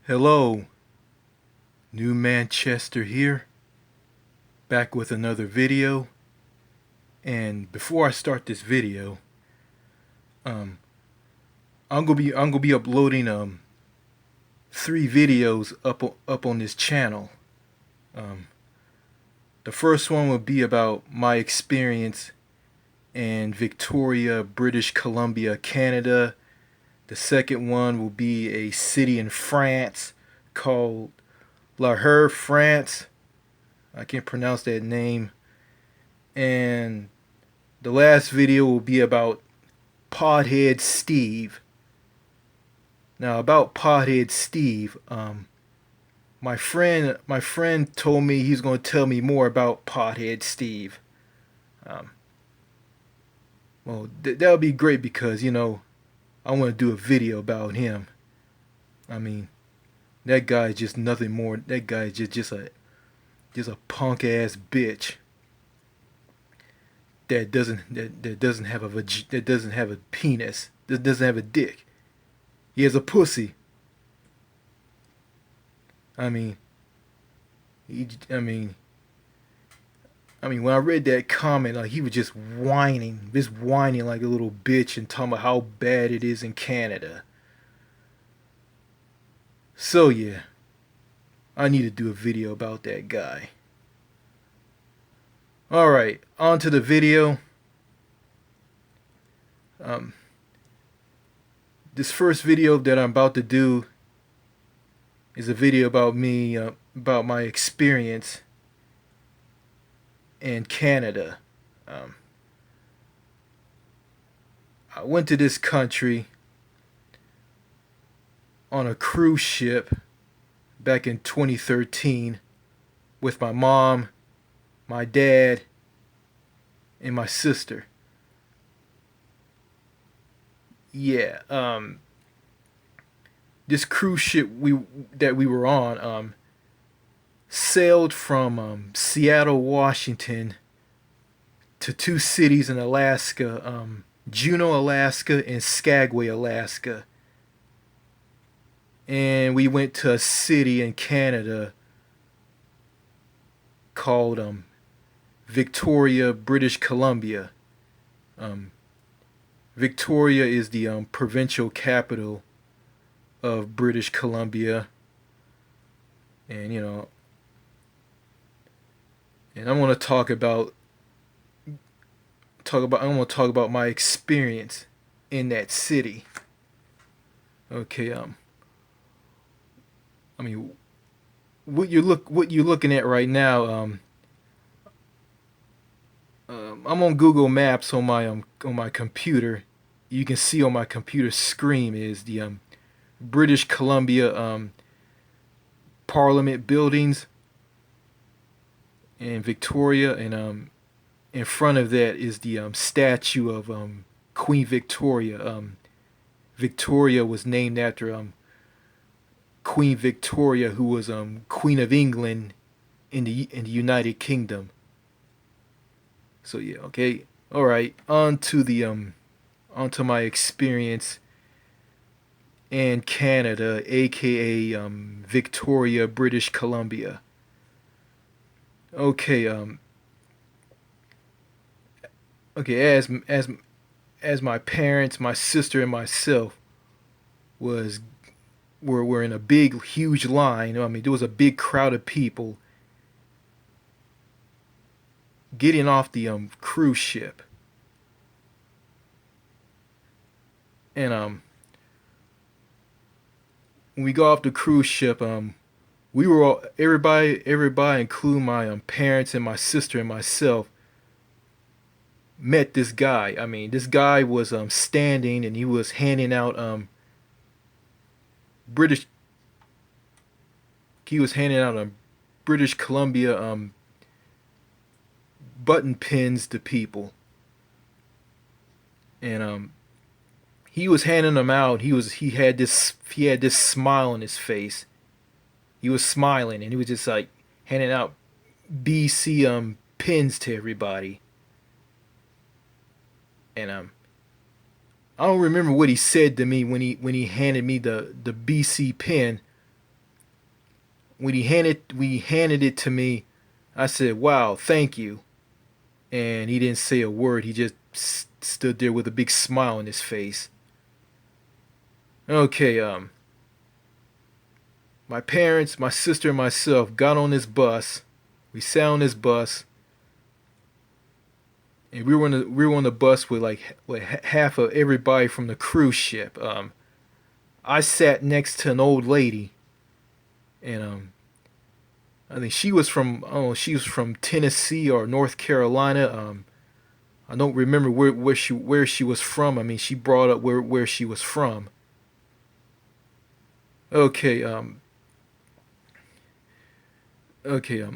Hello, New Manchester here, back with another video. And before I start this video, um, I'm gonna be uploading 3 videos up on this channel. Um, the first one will be about my experience in Victoria, British Columbia, Canada. The second one will be a city in France called La Hère, France. I can't pronounce that name. And the last video will be about Pothead Steve. Now, about Pothead Steve, my friend told me he's going to tell me more about Pothead Steve. Um, that would be great because I want to do a video about him. I mean, that guy is just nothing more. That guy is just a punk ass bitch that doesn't have a penis, that doesn't have a dick. He has a pussy. I mean, he, I mean, when I read that comment, like he was just whining like a little bitch and talking about how bad it is in Canada. So yeah, I need to do a video about that guy. All right, on to the video. Um, this first video that I'm about to do is a video about me, about my experience in Canada. Um, I went to this country on a cruise ship back in 2013 with my mom, my dad, and my sister. Yeah, this cruise ship that we were on sailed from Seattle, Washington to 2 cities in Alaska, Juneau, Alaska, and Skagway, Alaska. And we went to a city in Canada called Victoria, British Columbia. Victoria is the provincial capital of British Columbia, and and I'm going to talk about my experience in that city. Okay, I mean, what you're looking at right now, I'm on Google Maps on my computer. You can see on my computer screen is the British Columbia Parliament buildings in Victoria, and in front of that is the statue of Queen Victoria. Victoria was named after Queen Victoria, who was Queen of England in the United Kingdom. So yeah, okay, all right. On to my experience in Canada, aka Victoria, British Columbia. Okay, as my parents, my sister, and myself was were in a big, huge line. I mean, there was a big crowd of people getting off the cruise ship, and when we got off the cruise ship, we were all everybody, including my parents and my sister and myself, met this guy. I mean, this guy was standing and he was handing out British. He was handing out British Columbia button pins to people, and he was handing them out. He had this smile on his face. He was smiling and he was just like handing out BC pins to everybody. And I don't remember what he said to me when he handed me the BC pin, when he handed it to me, I said, "Wow, thank you." And he didn't say a word. He just stood there with a big smile on his face. Okay, my parents, my sister, and myself got on this bus. We sat on this bus, and we were on the bus with half of everybody from the cruise ship. I sat next to an old lady, and I think she was from Tennessee or North Carolina. I don't remember where she was from. I mean, she brought up where she was from. Okay, okay,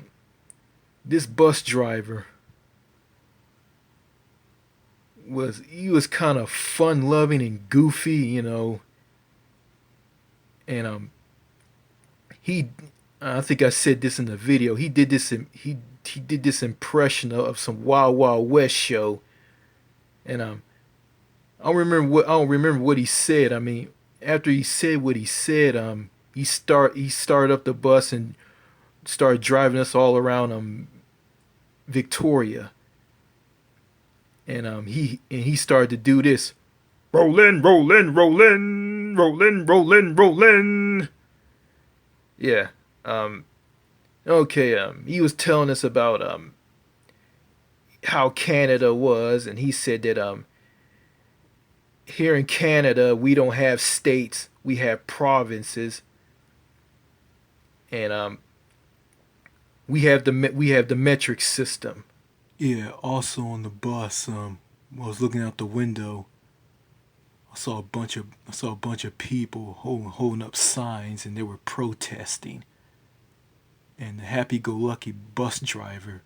this bus driver he was kind of fun loving and goofy, and he I think I said this in the video. He did this impression of some Wild Wild West show, and I don't remember what he said. I mean, after he said what he said, he started up the bus and started driving us all around Victoria, and he started to do this, rollin', rollin', rollin', rollin', rollin', rollin'. Yeah. Um. Okay. He was telling us about how Canada was, and he said that here in Canada we don't have states, we have provinces, and we have the metric system. Yeah. Also on the bus, I was looking out the window. I saw a bunch of people holding up signs, and they were protesting. And the happy-go-lucky bus driver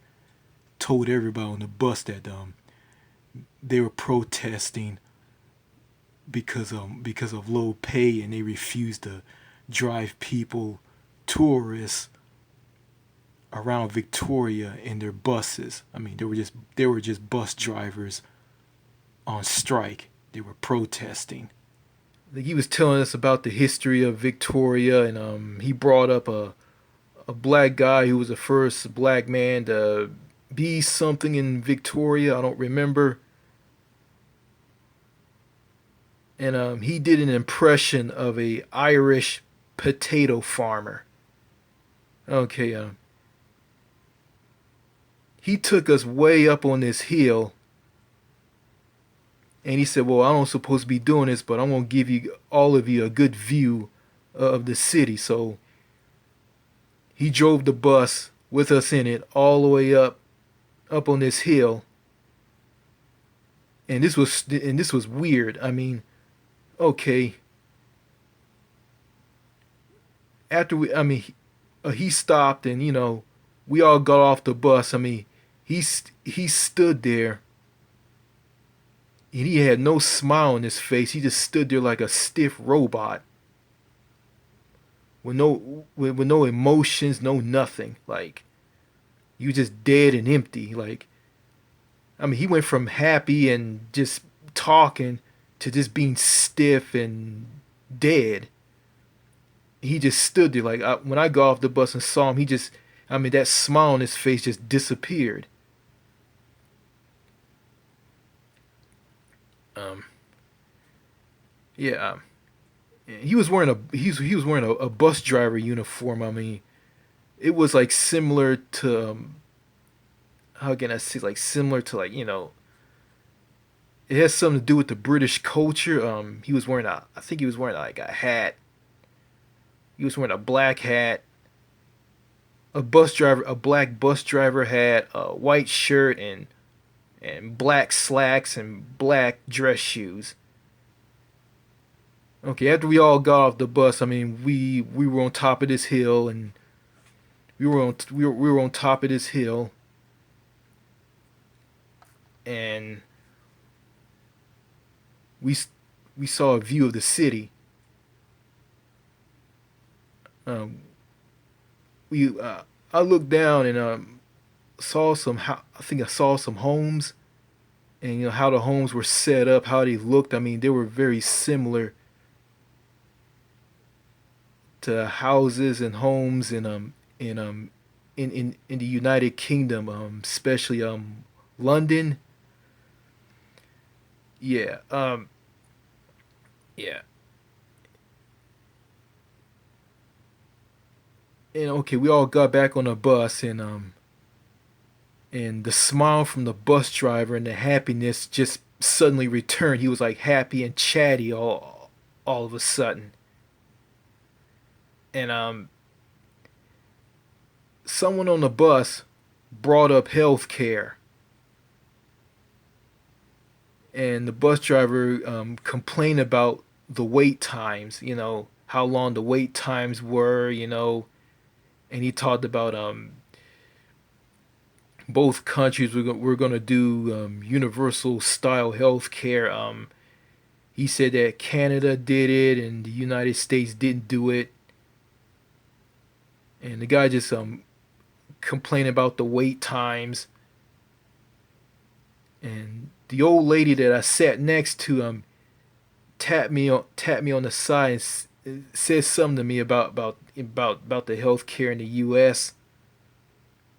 told everybody on the bus that they were protesting because of low pay, and they refused to drive tourists around Victoria in their buses. I mean, they were just bus drivers on strike. They were protesting. He was telling us about the history of Victoria, and he brought up a black guy who was the first black man to be something in Victoria. I don't remember. And he did an impression of a Irish potato farmer. Okay, he took us way up on this hill, and he said, "Well, I don't supposed to be doing this, but I'm gonna give all of you a good view of the city." So he drove the bus with us in it all the way up on this hill, and this was weird. I mean, okay, he stopped, and we all got off the bus. I mean, he stood there, and he had no smile on his face. He just stood there like a stiff robot, with no emotions, no nothing. Like, you just dead and empty. Like, I mean, he went from happy and just talking to just being stiff and dead. He just stood there. Like, when I got off the bus and saw him, that smile on his face just disappeared. Um, yeah. He was wearing he was wearing a bus driver uniform. I mean, it was like similar to how can I say, like similar to, like, it has something to do with the British culture. He was wearing I think he was wearing like a hat. He was wearing a black hat. A black bus driver hat, a white shirt, and black slacks and black dress shoes. Okay, after we all got off the bus, I mean, we were on top of this hill, and we were on top of this hill, and we we saw a view of the city. Um, we I looked down and saw I think I saw some homes, and how the homes were set up, how they looked. I mean, they were very similar to houses and homes in in the United Kingdom, especially London. Yeah, yeah. And okay, we all got back on the bus, and the smile from the bus driver and the happiness just suddenly returned. He was like happy and chatty all of a sudden. And someone on the bus brought up health care, and the bus driver complained about the wait times. You know how long the wait times were. And he talked about both countries were going to do universal style health care. He said that Canada did it and the United States didn't do it. And the guy just complained about the wait times. And the old lady that I sat next to tapped me on the side and said something to me about the health care in the U.S.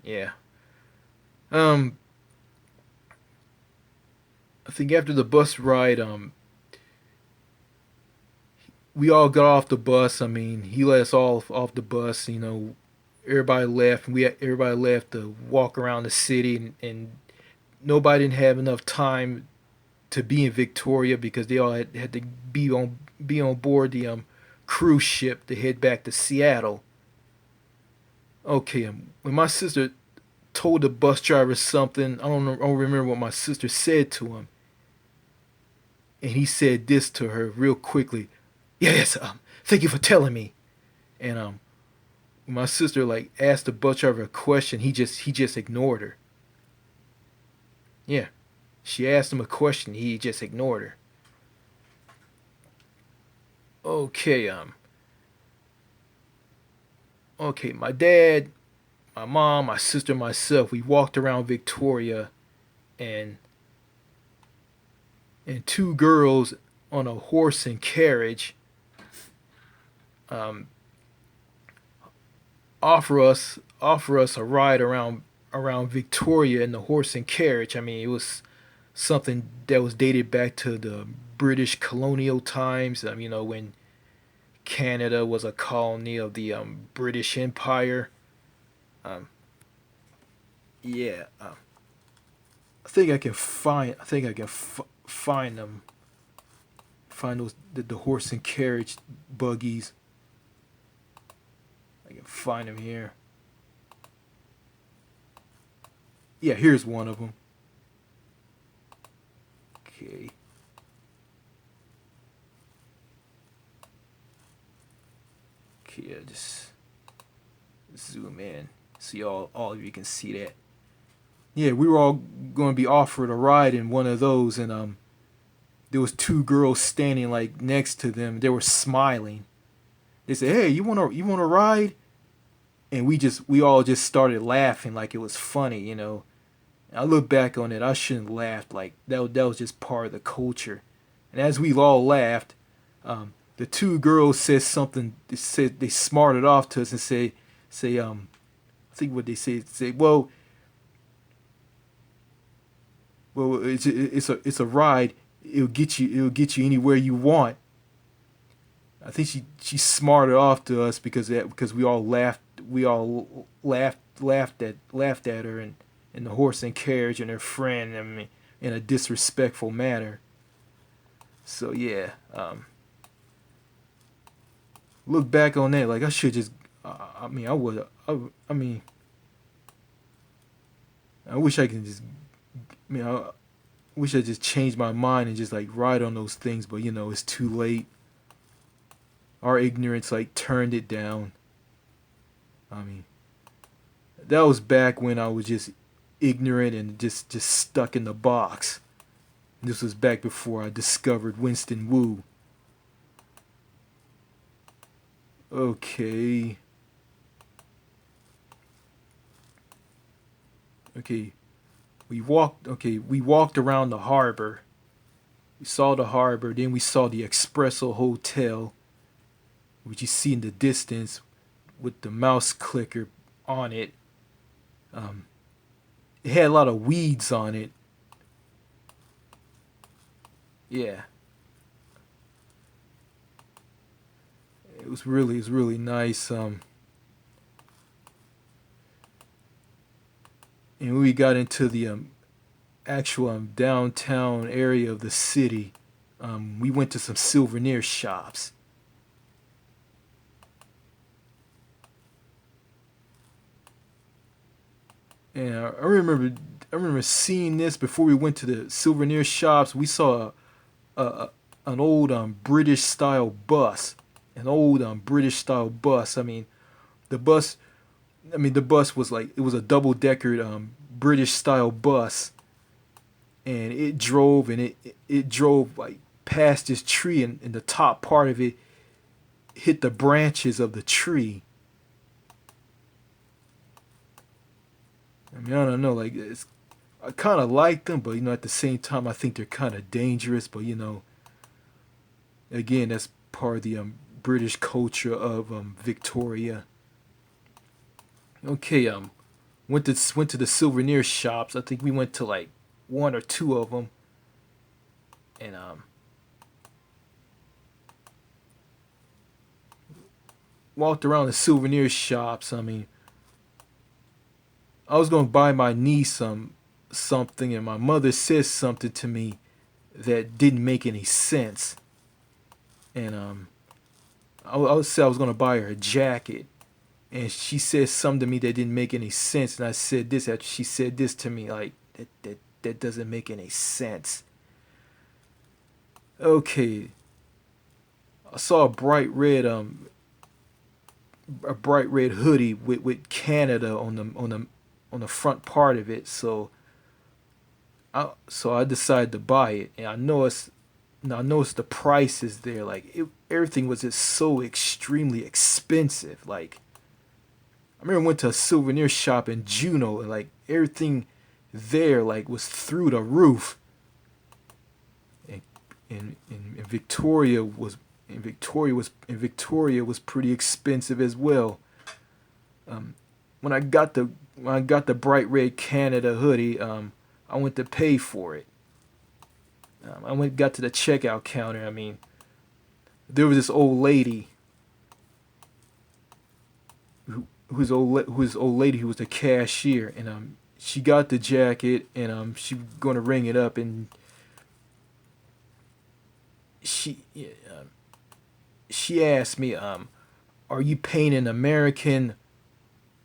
Yeah. Um, I think after the bus ride, we all got off the bus. I mean, he let us all off the bus. Everybody left. Everybody left to walk around the city, and nobody didn't have enough time to be in Victoria because they all had to be on board the cruise ship to head back to Seattle. Okay, when my sister told the bus driver something, I don't remember what my sister said to him, and he said this to her real quickly. Yes, thank you for telling me. And when my sister like asked the bus driver a question, he just ignored her. Yeah, she asked him a question, he just ignored her. Okay, okay, my dad, my mom, my sister, myself, we walked around Victoria, and two girls on a horse and carriage um, offer us a ride around Victoria in the horse and carriage. I mean, it was something that was dated back to the British colonial times. When Canada was a colony of the British Empire. Um, yeah, I think I can find. I think I can find them. Find the horse and carriage buggies. I can find them here. Yeah, here's one of them. Okay. Okay, just zoom in. See all of you can see that. Yeah, we were all going to be offered a ride in one of those, and there was two girls standing like next to them. They were smiling. They said, "Hey, you want to ride?" And we all just started laughing like it was funny. I look back on it, I shouldn't have laughed. Like that was just part of the culture. And as we all laughed, the two girls said something. They said they smarted off to us and say I think what they say, well, it's a ride. It'll get you anywhere you want. I think she smarted off to us because we all laughed at her and the horse and carriage and her friend. I mean, in a disrespectful manner. So yeah, look back on that like I should just. I mean, I would. I mean, I wish I could just. I mean, I wish I just changed my mind and just like ride on those things, but it's too late. Our ignorance like turned it down. I mean, that was back when I was just ignorant and just stuck in the box. This was back before I discovered Winston Wu. Okay. Okay. We walked around the harbor. We saw the harbor, then we saw the Espresso Hotel. which you see in the distance with the mouse clicker on it. Um, it had a lot of weeds on it. Yeah, it was really nice. And when we got into the actual downtown area of the city, we went to some souvenir shops. And I remember seeing this before we went to the souvenir shops. We saw a an old British style bus, an old British style bus. The bus. The bus was like it was a double decker British style bus, and it drove like past this tree, and the top part of it hit the branches of the tree. I don't know, like I kind of like them, but at the same time, I think they're kind of dangerous. But again, that's part of the British culture of Victoria. Okay, went to the souvenir shops. I think we went to like one or two of them, and walked around the souvenir shops. I was gonna buy my niece something, and my mother says something to me that didn't make any sense. And I would say I was gonna buy her a jacket, and she said something to me that didn't make any sense. And I said this after she said this to me, like that doesn't make any sense. Okay, I saw a bright red hoodie with Canada on the front part of it. So I decided to buy it, and I noticed the prices there. Like everything was just so extremely expensive. Like I remember I went to a souvenir shop in Juneau, and like everything there like was through the roof. And and Victoria was pretty expensive as well. Um, when I got the bright red Canada hoodie, I went to pay for it. I got to the checkout counter. There was this old lady old lady who was the cashier, and she got the jacket, and she was gonna ring it up, and she yeah, she asked me, "Are you paying an American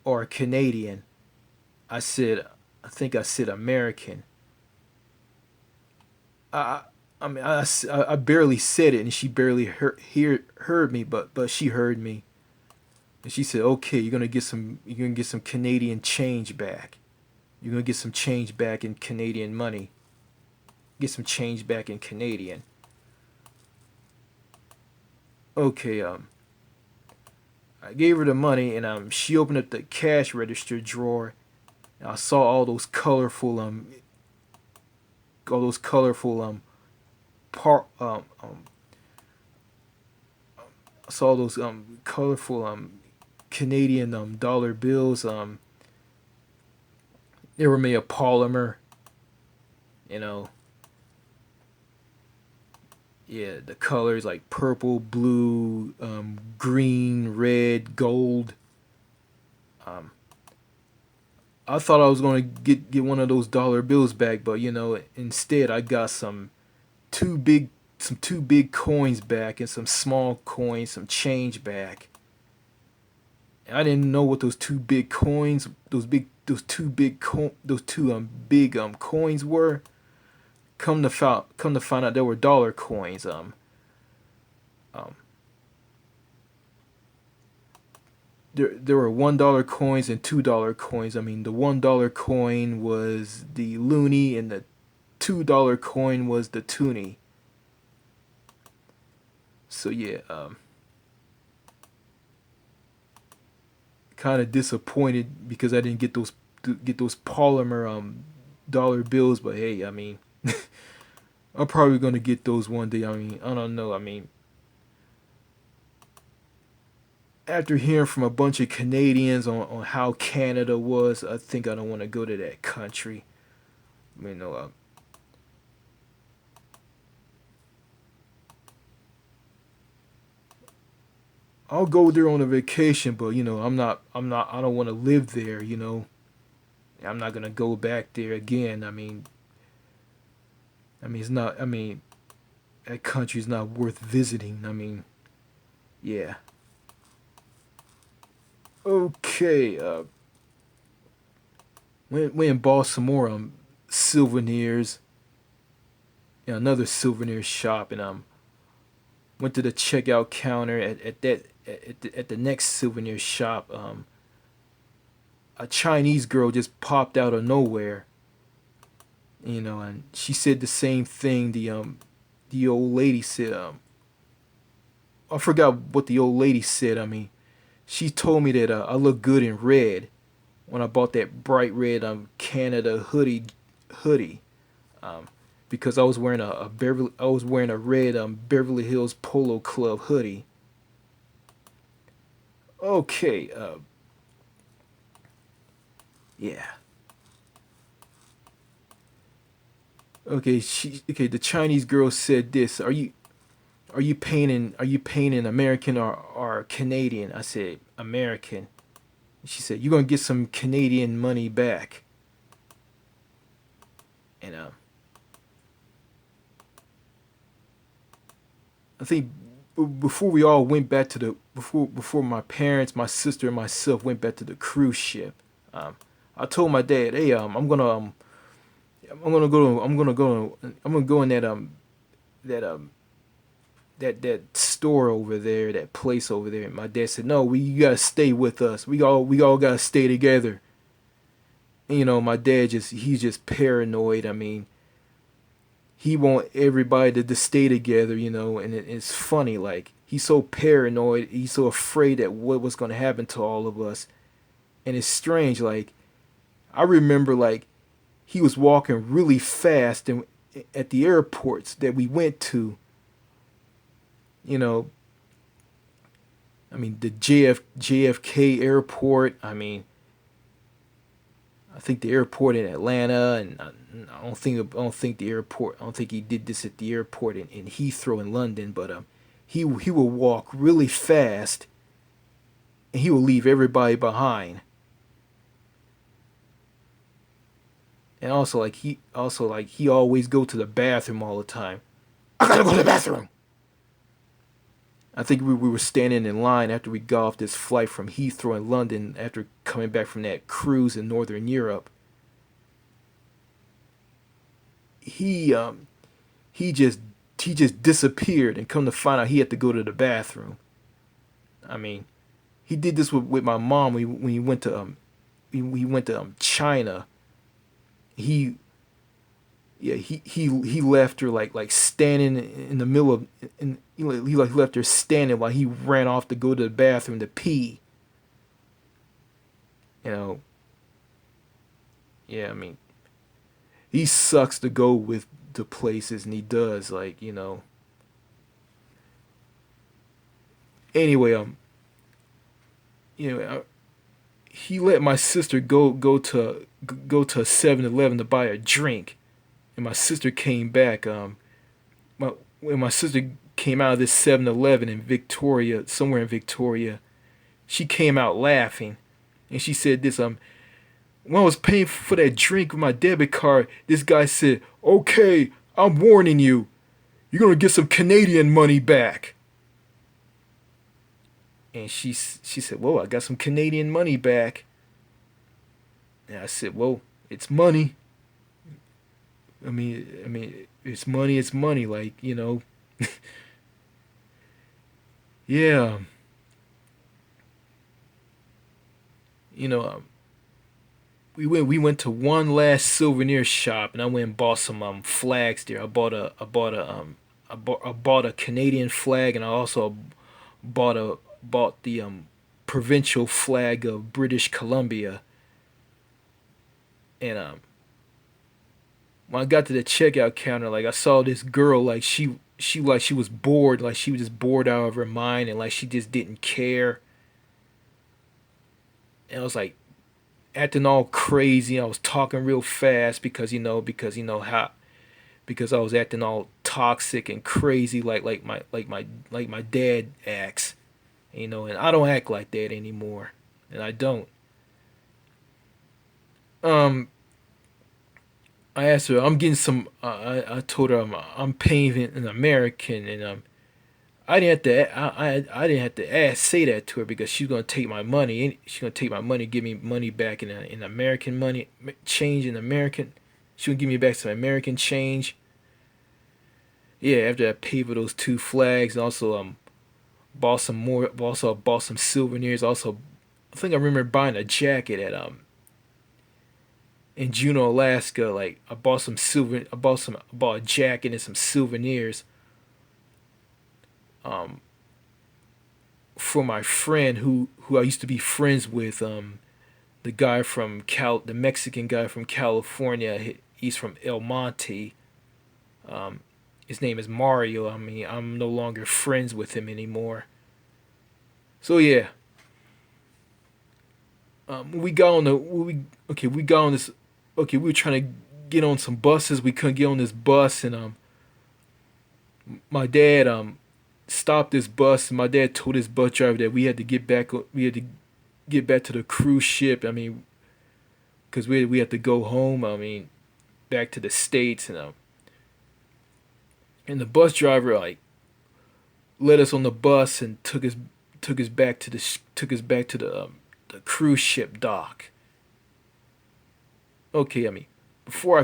or a Canadian?" I said, I think I said American. I I barely said it, and she barely heard me, but she heard me, and she said, "Okay, you're gonna get some Canadian change back. You're gonna get some change back in Canadian money. Get some change back in Canadian." Okay, I gave her the money, and she opened up the cash register drawer, and I saw all those colorful par I saw those colorful Canadian dollar bills. They were made of polymer, you know. Yeah, the colors like purple, blue, green, red, gold. Um, I thought I was gonna get one of those dollar bills back, but instead I got two big two big coins back, and some small coins, some change back. And I didn't know what those two big coins, those two big coins were. Come to find out, they were dollar coins. Um, there were $1 coins and $2 coins. The $1 coin was the loonie, and the $2 coin was the toonie. So yeah, kind of disappointed because I didn't get those polymer dollar bills. But hey, I'm probably gonna get those one day. I don't know. after hearing from a bunch of Canadians on how Canada was, I think I don't want to go to that country. You know, I'll go there on a vacation, but I don't want to live there. I'm not gonna go back there again. It's not. That country's not worth visiting. Yeah. Okay. Went and bought some more souvenirs in another souvenir shop, and went to the checkout counter at the next souvenir shop. A Chinese girl just popped out of nowhere, and she said the same thing. The old lady said, I forgot what the old lady said. She told me that I look good in red when I bought that bright red Canada hoodie. Um, because I was wearing a red Beverly Hills Polo Club hoodie. Okay, yeah. Okay, the Chinese girl said this. Are you paying in American or Canadian? I said American. She said, "You're gonna get some Canadian money back." And I think before we all went back to the before my parents, my sister, and myself went back to the cruise ship. Um, I told my dad, "Hey, I'm gonna go in that that store over there, that place over there." And my dad said, "No, you gotta stay with us. We all gotta stay together." And, my dad he's just paranoid. He want everybody to stay together, and it's funny, like he's so paranoid, he's so afraid that what was gonna happen to all of us, and it's strange. Like I remember, like he was walking really fast, and at the airports that we went to, you know, the JFK airport. I think the airport in Atlanta, and I don't think the airport. I don't think he did this at the airport in Heathrow in London, but he will walk really fast, and he will leave everybody behind. And also like he always go to the bathroom all the time. I gotta go to the bathroom. I think we were standing in line after we got off this flight from Heathrow in London after coming back from that cruise in Northern Europe. He um he just he just disappeared, and come to find out he had to go to the bathroom. I mean, he did this with my mom when he went to we went to China. He he left her like standing in the middle of he like left her standing while he ran off to go to the bathroom to pee. You know, yeah. He sucks to go with the places, and he does, Anyway, you know, he let my sister go to a 7-Eleven to buy a drink, and my sister came back. When my sister came out of this 7-Eleven in Victoria, somewhere in Victoria, she came out laughing, and she said this. When I was paying for that drink with my debit card, this guy said, "Okay, I'm warning you, you're gonna get some Canadian money back." And she said, "Whoa, I got some Canadian money back." And I said, "Whoa, it's money. It's money. It's money. Yeah, you know, we went to one last souvenir shop, and I went and bought some flags there. I bought a Canadian flag, and I also bought the provincial flag of British Columbia. And when I got to the checkout counter, like I saw this girl, like she was bored, like she was just bored out of her mind, and like she just didn't care. and I was like acting all crazy. I was talking real fast because I was acting all toxic and crazy like my dad acts, and I don't act like that anymore, and I don't. Um, I asked her, I'm getting some. I told her I'm paying an American, and I didn't have to. I didn't have to say that to her because she's gonna take my money. And she's gonna take my money, give me money back in American money, change in American. She gonna give me back some American change. Yeah, after I paid for those two flags, and also bought some more. Also bought some souvenirs. Also, I think I remember buying a jacket at in Juneau, Alaska. Like I bought some silver. I bought a jacket and some souvenirs. Um, for my friend who I used to be friends with. The guy from the Mexican guy from California. He's from El Monte. Um, his name is Mario. I mean, I'm no longer friends with him anymore. So yeah, we got on the we okay. We got on this. Okay, we were trying to get on some buses. We couldn't get on this bus, and my dad stopped this bus. And my dad told his bus driver that we had to get back. We had to get back to the cruise ship. I mean, because we had to go home. I mean, back to the states, and the bus driver like let us on the bus and took us back to the cruise ship dock. Okay, I mean, before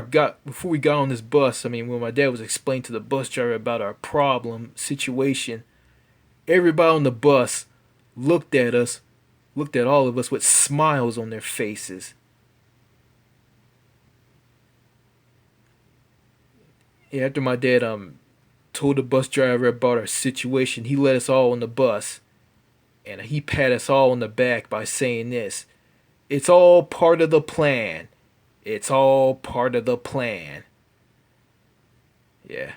we got on this bus, I mean, when my dad was explaining to the bus driver about our problem situation, everybody on the bus looked at us, looked at all of us with smiles on their faces. Yeah, after my dad told the bus driver about our situation, he let us all on the bus, and he pat us all on the back by saying this: "It's all part of the plan. It's all part of the plan." Yeah.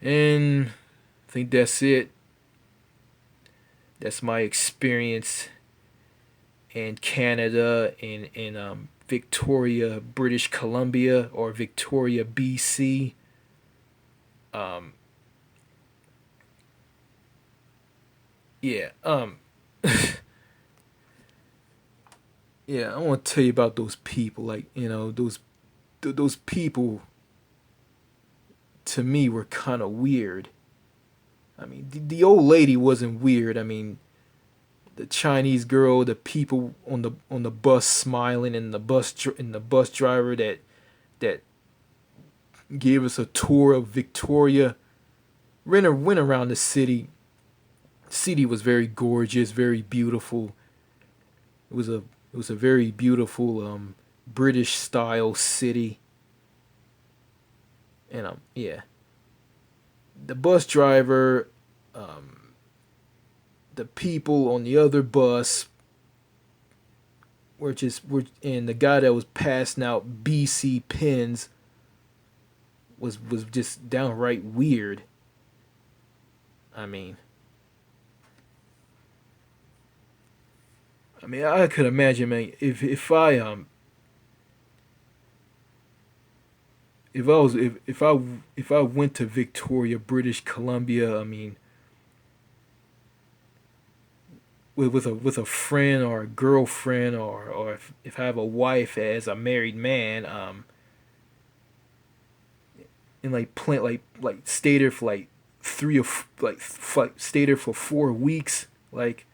And I think that's it. That's my experience in Canada, in Victoria, British Columbia, or Victoria, BC. Um, yeah. Yeah. I want to tell you about those people. Like those people to me were kind of weird. I mean, the old lady wasn't weird. I mean, the Chinese girl, the people on the bus smiling, and the bus driver that gave us a tour of Victoria. Went around the city. The city was very gorgeous, very beautiful. It was a very beautiful British style city, and yeah, the bus driver, um, the people on the other bus and the guy that was passing out BC pins was just downright weird. I mean, I could imagine, man, if I went to Victoria, British Columbia, I mean, with a friend or a girlfriend, or if I have a wife as a married man, and like plan like stay there for like stay there for 4 weeks, like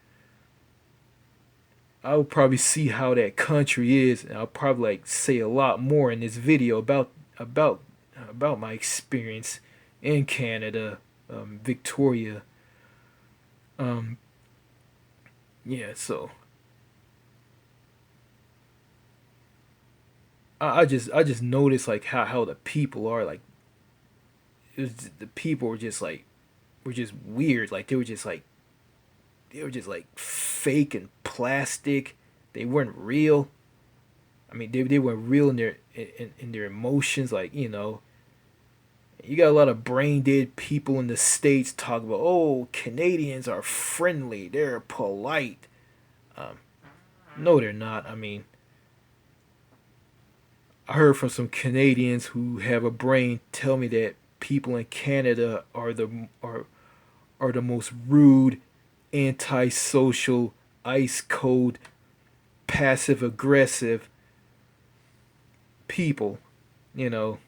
I would probably see how that country is, and I'll probably like say a lot more in this video about about my experience in Canada, Victoria. Um, yeah, so I just noticed like how the people are like. The people were just weird. Like they were just like fake and plastic. They weren't real. I mean, they weren't real in in their emotions. Like you got a lot of brain dead people in the states talk about, oh, Canadians are friendly, they're polite. Um, No, they're not. I mean, I heard from some Canadians who have a brain tell me that people in Canada are the most rude, antisocial, ice cold, passive aggressive people. You know,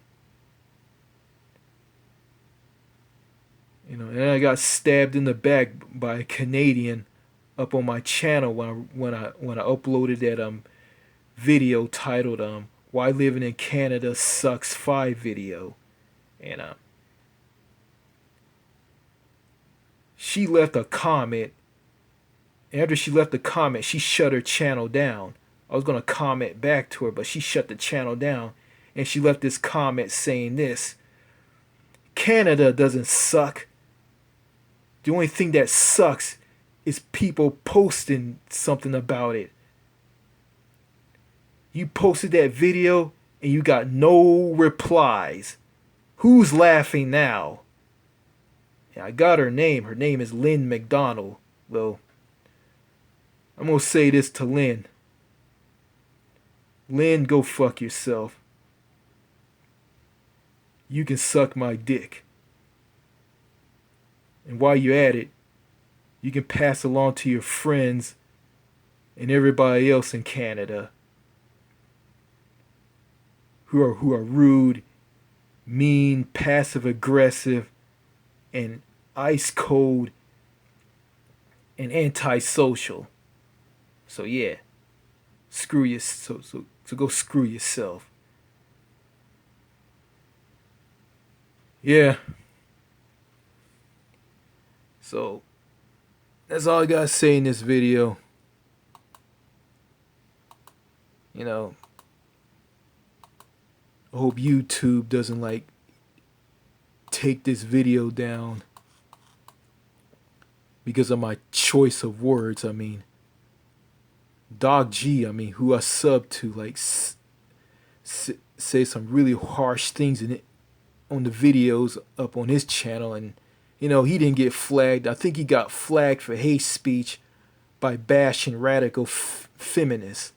and I got stabbed in the back by a Canadian up on my channel when I uploaded that video titled "Why Living in Canada Sucks 5" video, and she left a comment. After she left the comment, she shut her channel down. I was gonna comment back to her, but she shut the channel down, and she left this comment saying this: Canada doesn't suck. The only thing that sucks is people posting something about it. You posted that video and you got no replies. Who's laughing now? Yeah, I got her name. Her name is Lynn McDonald. Well, I'm gonna say this to Lynn. Lynn, go fuck yourself. You can suck my dick. And while you're at it, you can pass along to your friends and everybody else in Canada who are rude, mean, passive aggressive, and ice cold and antisocial. So yeah, screw you. So go screw yourself. Yeah. So that's all I gotta say in this video. You know, I hope YouTube doesn't like take this video down because of my choice of words. I mean, Dog G, I mean, who I sub to, like, say some really harsh things in it on the videos up on his channel, and he didn't get flagged. I think he got flagged for hate speech by bashing radical feminists.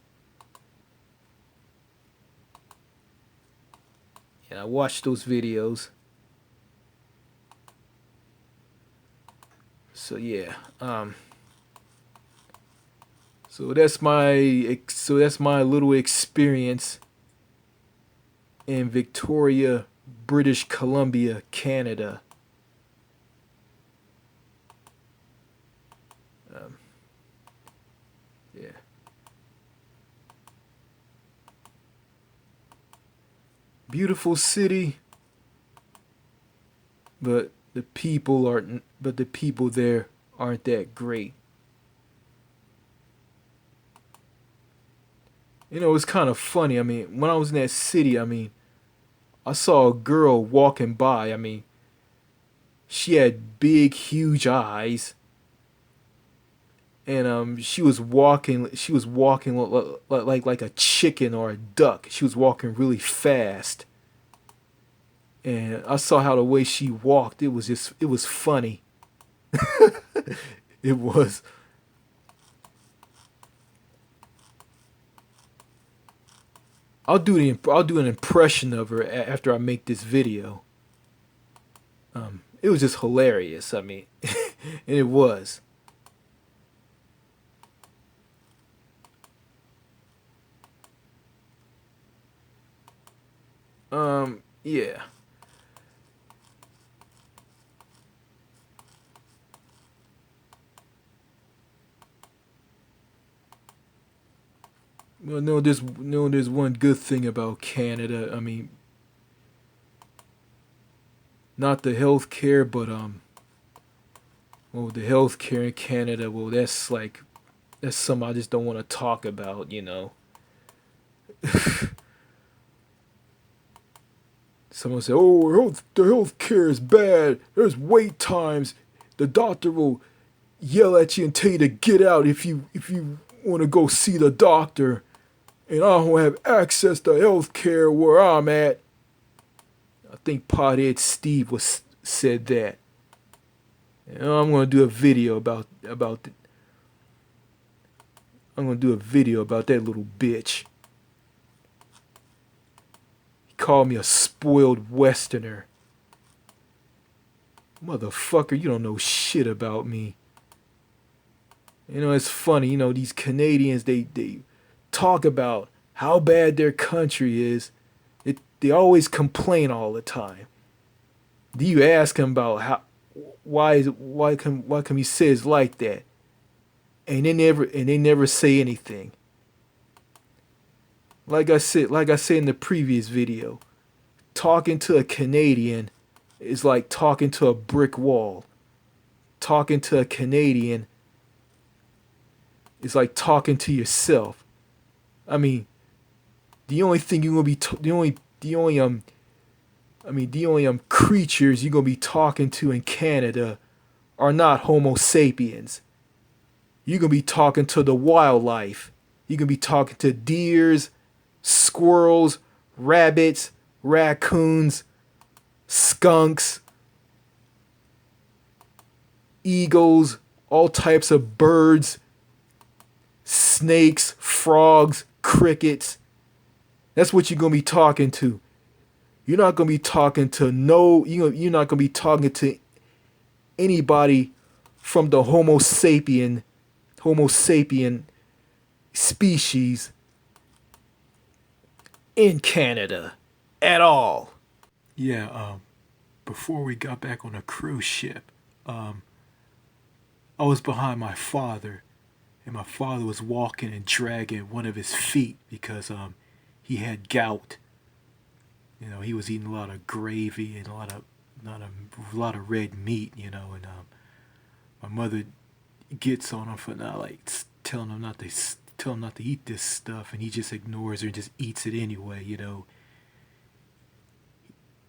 And I watched those videos. So yeah, so that's my little experience in Victoria, British Columbia, Canada. Yeah. Beautiful city, but the people there aren't that great. It's kind of funny. I mean, when I was in that city, I mean, I saw a girl walking by. I mean, she had big, huge eyes, and she was walking. She was walking like a chicken or a duck. She was walking really fast, and I saw how the way she walked. It was funny. It was. I'll do an impression of her after I make this video. It was just hilarious. I mean, and it was. Yeah. Well, there's one good thing about Canada. I mean, not the healthcare, but well, the healthcare in Canada. Well, that's something I just don't want to talk about. Someone say, "Oh, the healthcare is bad. There's wait times. The doctor will yell at you and tell you to get out if you want to go see the doctor, and I don't have access to healthcare where I'm at." I think Pothead Steve said that. I'm gonna do a video about I'm gonna do a video about that little bitch. He called me a spoiled Westerner. Motherfucker, you don't know shit about me. You know, it's funny, you know, these Canadians, they talk about how bad their country is. They always complain all the time. Do you ask them about why come he says like that? And they never say anything. Like I said in the previous video, talking to a Canadian is like talking to a brick wall. Talking to a Canadian is like talking to yourself. I mean, the only thing you're gonna be the only creatures you're gonna be talking to in Canada are not Homo sapiens. You're gonna be talking to the wildlife. You're gonna be talking to deers, squirrels, rabbits, raccoons, skunks, eagles, all types of birds, snakes, frogs, crickets. That's what you're gonna be talking to. You're not gonna be talking to you're not gonna be talking to anybody from the Homo sapien species in Canada at all. Yeah, before we got back on a cruise ship, I was behind my father, and my father was walking and dragging one of his feet because he had gout. You know, he was eating a lot of gravy and a lot of red meat. You know, and my mother gets on him for not like telling him not to eat this stuff, and he just ignores her and just eats it anyway. You know,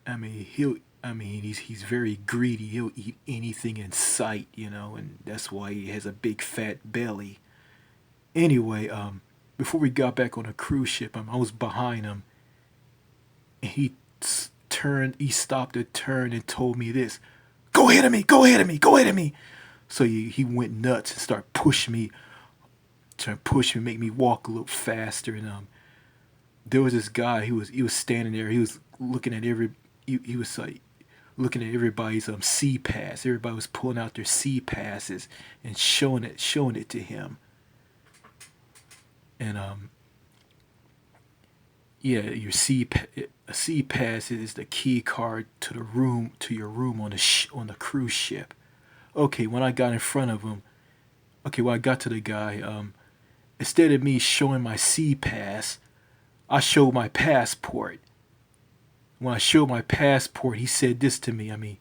I mean he's very greedy. He'll eat anything in sight. You know, and that's why he has a big fat belly. Anyway, before we got back on a cruise ship, I was behind him, and he stopped to turn and told me this: "Go ahead of me, go ahead of me, go ahead of me." So he went nuts and started pushing me, trying to push me, make me walk a little faster. And there was this guy. He was standing there. He was looking at he was like looking at everybody's sea pass. Everybody was pulling out their sea passes and showing it to him. And yeah, a sea pass is the key card to your room on the cruise ship. Okay, when I got in front of him, when I got to the guy, instead of me showing my sea pass, I showed my passport. When I showed my passport, he said this to me. I mean,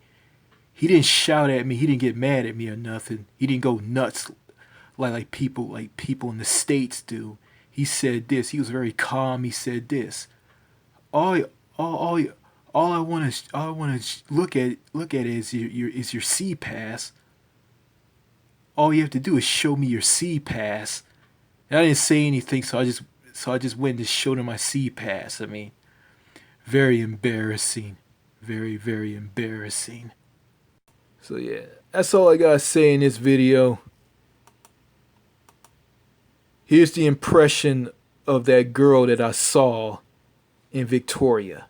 he didn't shout at me. He didn't get mad at me or nothing. He didn't go nuts like people in the States do. He said this. He was very calm. He said this: all I want to look at is your sea pass. All you have to do is show me your sea pass. And I didn't say anything, so I just went and showed him my sea pass. I mean, very embarrassing, very, very embarrassing. So yeah, that's all I gotta say in this video. Here's the impression of that girl that I saw in Victoria.